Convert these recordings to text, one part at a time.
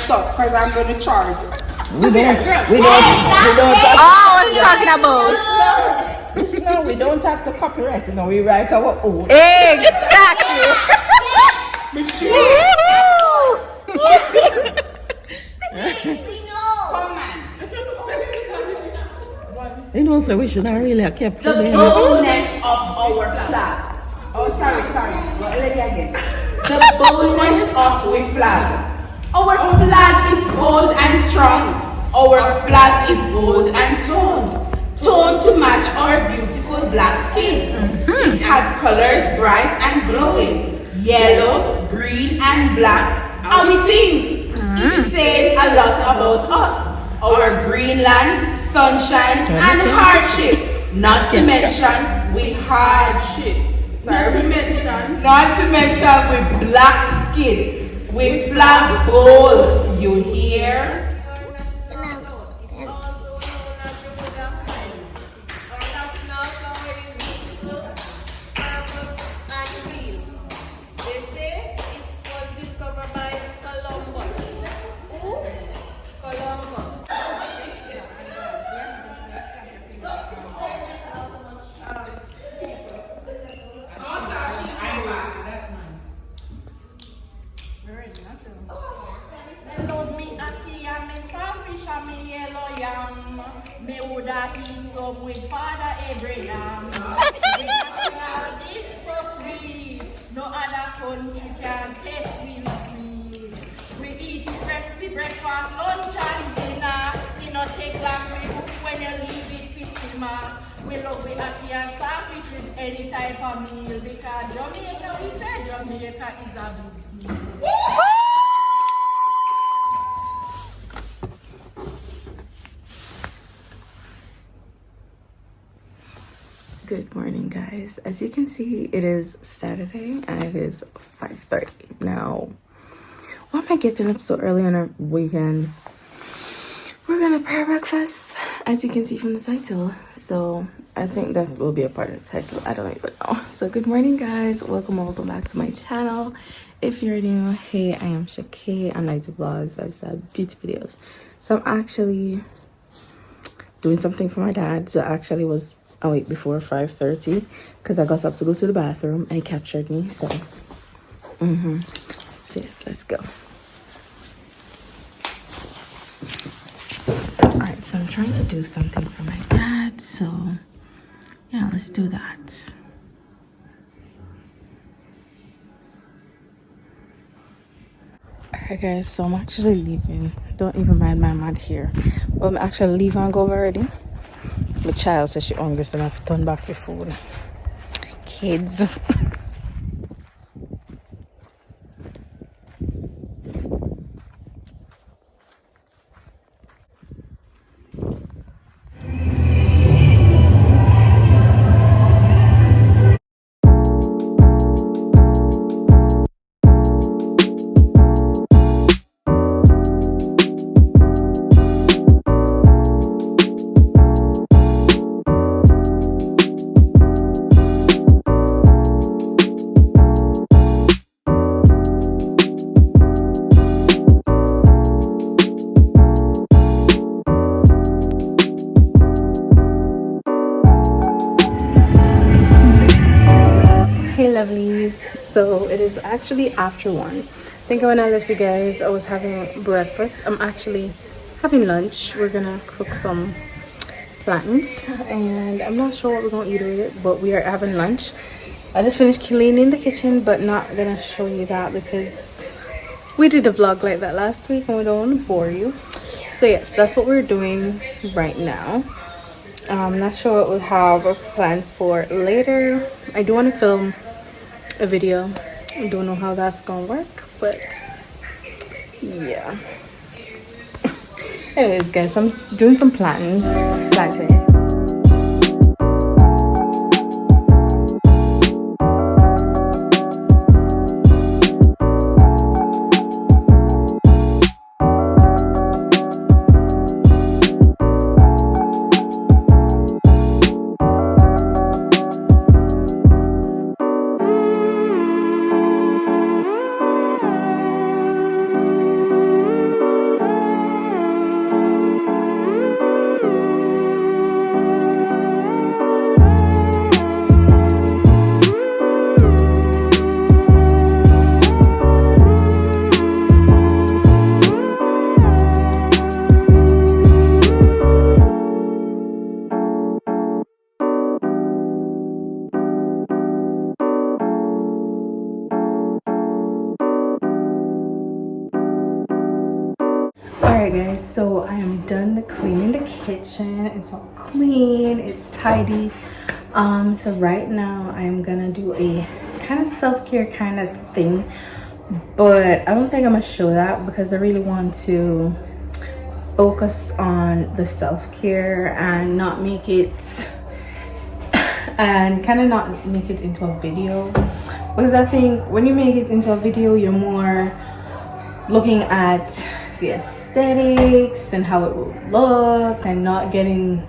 stuff because I'm going to charge you. We don't have oh, what are you talking about? no, we don't have to copyright, you know, we write our own. Exactly. You know, so we should have really kept the boldness of our flag. Oh, sorry. Well, let me again. The boldness of our flag. Our flag is bold and strong. Our flag is bold and toned to match our beautiful black skin. It has colors bright and glowing, yellow, green, and black. And we think it says a lot about us. Our green land, sunshine, and hardship. Not to mention with hardship. Not to mention with black skin. With flag bold, you hear? Me woulda eat some with Father Abraham. This so sweet. No other country can taste me sweet. We eat breakfast, lunch and dinner. It no take long when you leave it for simmer. We love it ackee and saltfish with any type of meal because Jamaica, we say Jamaica is a big deal. Good morning, guys. As you can see, it is Saturday and it is 5:30 now. Why am I getting up so early on a weekend? We're gonna prepare breakfast, as you can see from the title. So I think that will be a part of the title. I don't even know. So good morning, guys. Welcome back to my channel. If you're new, hey, I am Shakay. I like to vlogs, lifestyle, beauty videos. So I'm actually doing something for my dad. So I actually was awake before 5:30 because I got up to go to the bathroom and he captured me. So so yes, let's go. All right, so I'm trying to do something for my dad, so yeah, let's do that. Alright guys, so I'm actually leaving. Don't even mind my mad here. Well, I'm actually leaving and go already. My child says she hungry, so I have to turn back for food. Kids. Lovelies, so it is actually after 1. I think when I left you guys I was having breakfast. I'm actually having lunch. We're gonna cook some plantains and I'm not sure what we're gonna eat with it, but we are having lunch. I just finished cleaning the kitchen, but not gonna show you that because we did a vlog like that last week and we don't want to bore you. So yes, that's what we're doing right now. I'm not sure what we'll have or plan for later. I do want to film a video. I don't know how that's gonna work, but yeah. Anyways guys, I'm doing some plantains. Alright guys, so I am done cleaning the kitchen. It's all clean, it's tidy. So right now I am gonna do a kind of self-care kind of thing, but I don't think I'm gonna show that because I really want to focus on the self-care and not make it into a video, because I think when you make it into a video you're more looking at the aesthetics and how it will look and not getting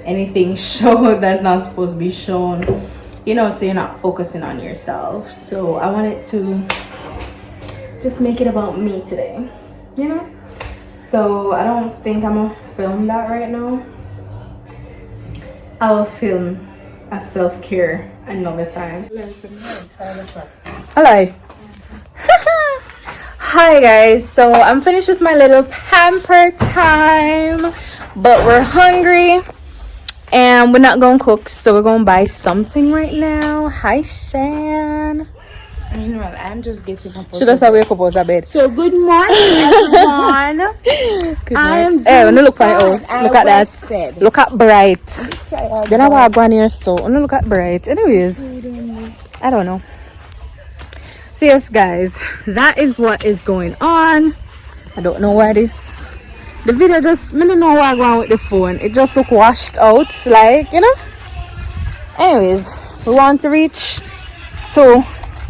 anything shown that's not supposed to be shown, you know, so you're not focusing on yourself. So I wanted to just make it about me today, you know. So I don't think I'm gonna film that right now. I will film a self-care another time. Hello. Hi guys, so I'm finished with my little pamper time, but we're hungry and we're not gonna cook, so we're gonna buy something right now. Hi Shan. I'm just getting up. She just wake up out of bed. So good morning, everyone. I am hey, when you look for the house, look at that. Said. Look at bright. Then I walk on here, so when you look at bright. Anyways, I don't know. So yes guys, that is what is going on. I don't know why the video just, I don't know why I go on with the phone. It just look washed out, like, you know. Anyways, we want to reach to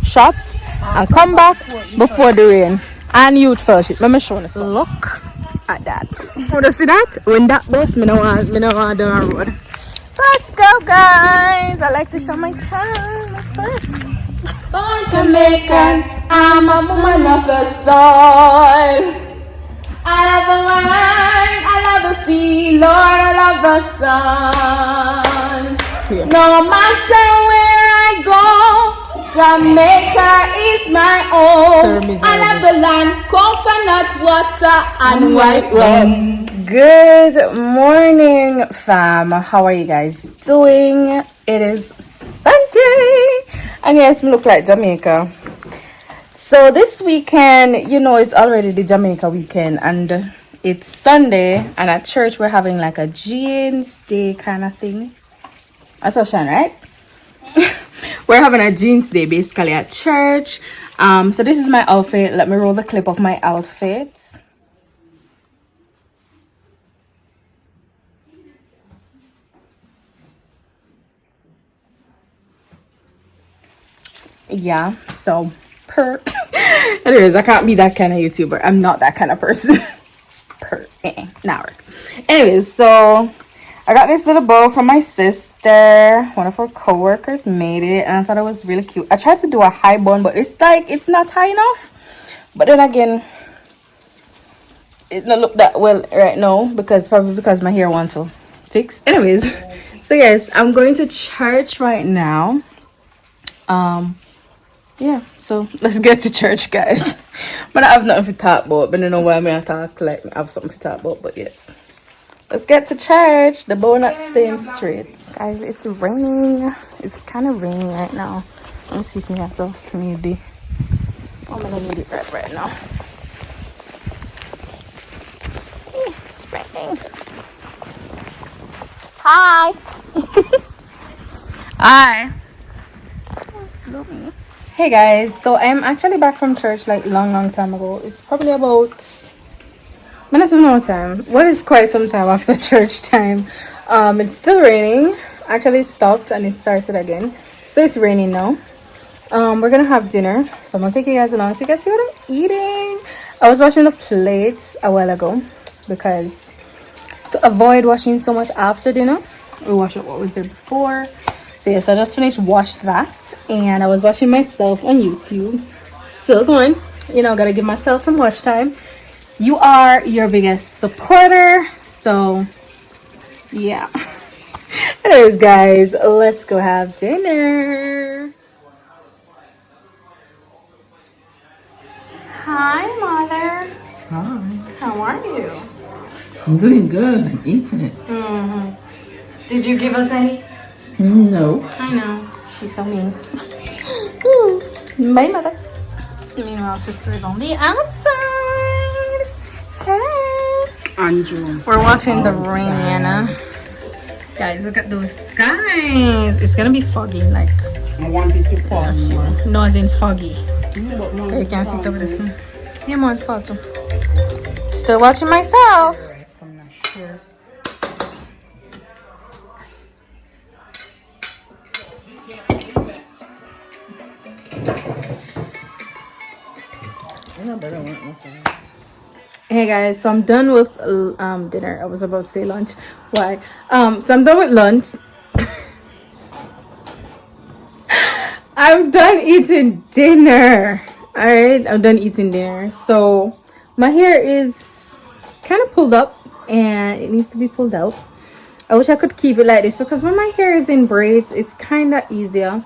shop and come back before the rain and youth fellowship. Let me show you something. Look at that. Want to see that? When that bus, me no want down the road. So let's go guys. I like to show my town, my foot. Born Jamaican, I'm a woman of the soil. I love the wine, I love the sea, Lord, I love the sun. Yeah. No matter where I go, Jamaica is my own. I love the land, coconut water and white rum. Good morning fam, how are you guys doing? It is Sunday and yes, me look like Jamaica. So this weekend, you know, it's already the Jamaica weekend and it's Sunday, and at church we're having like a jeans day kind of thing. That's Ocean, right? We're having a jeans day basically at church. So this is my outfit. Let me roll the clip of my outfit. Yeah, so anyways, I can't be that kind of YouTuber. I'm not that kind of person. Anyways, so I got this little bow from my sister. One of her co-workers made it and I thought it was really cute. I tried to do a high bun, but it's like it's not high enough. But then again, it don't look that well right now because my hair wants to fix. Anyways, so yes, I'm going to church right now. Yeah, so let's get to church guys. But I have nothing to talk about, but I don't know why I talk like I have something to talk about, but yes, let's get to church. The bow not staying straight guys. It's raining. It's kind of raining right now. Let me see if we have to need the I'm gonna need it right now. It's raining. Hi. Hi. Hey guys, so I'm actually back from church like long time ago. It's probably about what is quite some time after church time. It's still raining. Actually it stopped and it started again, so it's raining now. We're gonna have dinner, so I'm gonna take you guys along so you guys see what I'm eating. I was washing the plates a while ago because to avoid washing so much after dinner, we wash up what was there before. So yes, I just finished washed that and I was watching myself on YouTube. Still going, you know, gotta give myself some watch time. You are your biggest supporter, so yeah. Anyways guys, let's go have dinner. Hi mother. Hi. How are you? I'm doing good. I'm eating it. Did you give us any? No. I know. She's so mean. Bye, mother. Meanwhile, sister is on the outside. Hey. Andrew. We're watching the rain. Guys, look at those skies. It's gonna be foggy, like. I want it to fall. No, as in foggy. Okay, you can see it over the sun. Yeah, man, it's fall too. Still watching myself. I'm not sure. Hey guys, so I'm done with dinner. I was about to say lunch. Why? So I'm done with lunch. I'm done eating dinner. Alright, I'm done eating dinner. So my hair is kind of pulled up and it needs to be pulled out. I wish I could keep it like this because when my hair is in braids, it's kind of easier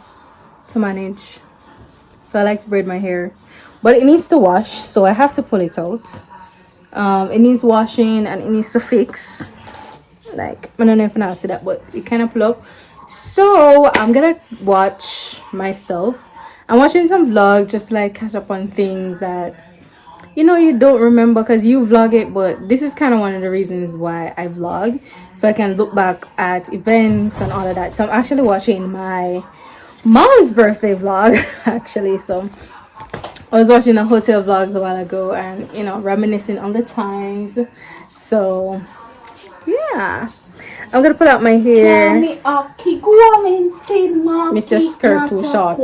to manage. So I like to braid my hair, but it needs to wash, so I have to pull it out. It needs washing and it needs to fix. Like, I don't know if I see that, but it kind of pull up. So I'm gonna watch myself. I'm watching some vlogs, just like catch up on things that you don't remember because you vlog it. But this is kind of one of the reasons why I vlog, so I can look back at events and all of that. So I'm actually watching my mom's birthday vlog actually. So I was watching the hotel vlogs a while ago and reminiscing on the times. So yeah, I'm gonna put out my hair. Mr. Skirt too short.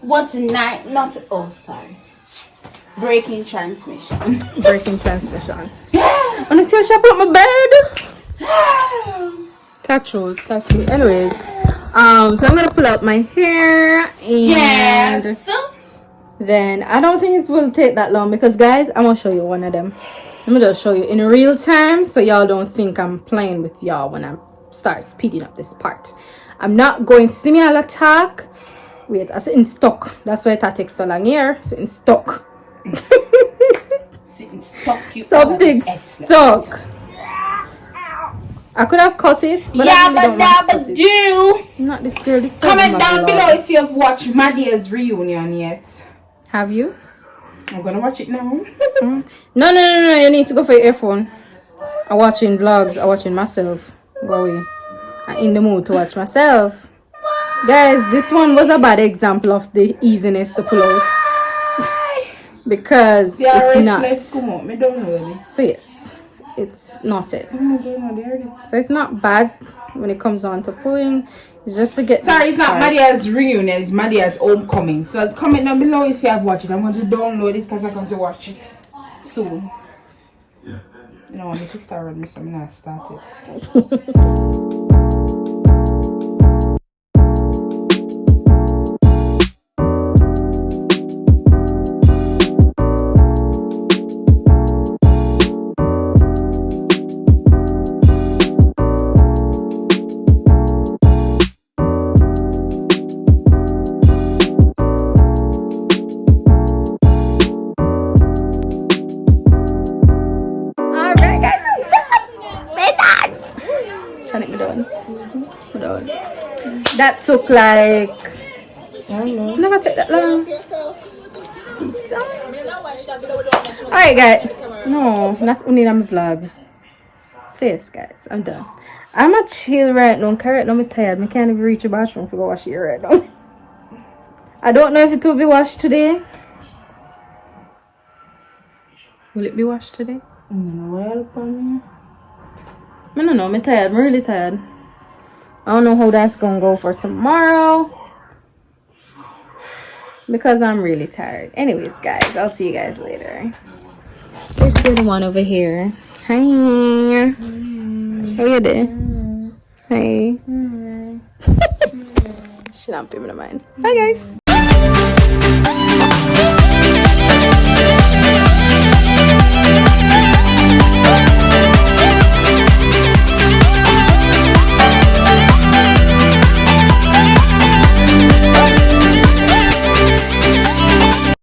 What's night? Not sorry. Breaking transmission. Breaking transmission. Wanna see how she put my bed? Touch road. Anyways, so I'm gonna pull out my hair and then I don't think it will take that long because guys, I'm gonna show you one of them. Let me just show you in real time so y'all don't think I'm playing with y'all when I start speeding up this part. I'm not going to see me all attack. Wait, I said in stock. That's why it takes so long here. Sitting stuck. Sitting stuck. Something stuck. I could have cut it, but I really don't want to cut it. Not this girl. This comment down below if you have watched Madia's reunion yet. Have you? I'm gonna watch it now. No. You need to go for your earphone. I'm watching vlogs. I'm watching myself. Go away. I'm in the mood to watch myself. Guys, this one was a bad example of the easiness to pull out. Because it's not. So yes, it's not it. So it's not bad when it comes on to pulling. It's just to get. Sorry, it's not Madia's reunion. It's Madia's homecoming. So comment down below if you have watched it. I'm going to download it because I'm going to watch it soon. You know, I'm just start running, so I'm going to start it. That took like, I don't know, never took that long. Alright guys, no, not only on my vlog. So yes guys, I'm done. I'm a chill right now, correct now I'm tired. I can't even reach the bathroom to go wash it right now. I don't know if it will be washed today. Will it be washed today? No, I don't know, I'm tired, I'm really tired. I don't know how that's gonna go for tomorrow because I'm really tired. Anyways guys, I'll see you guys later. This little one over here. Hi. How you doing? Hey. She don't pay me no mind. Bye guys.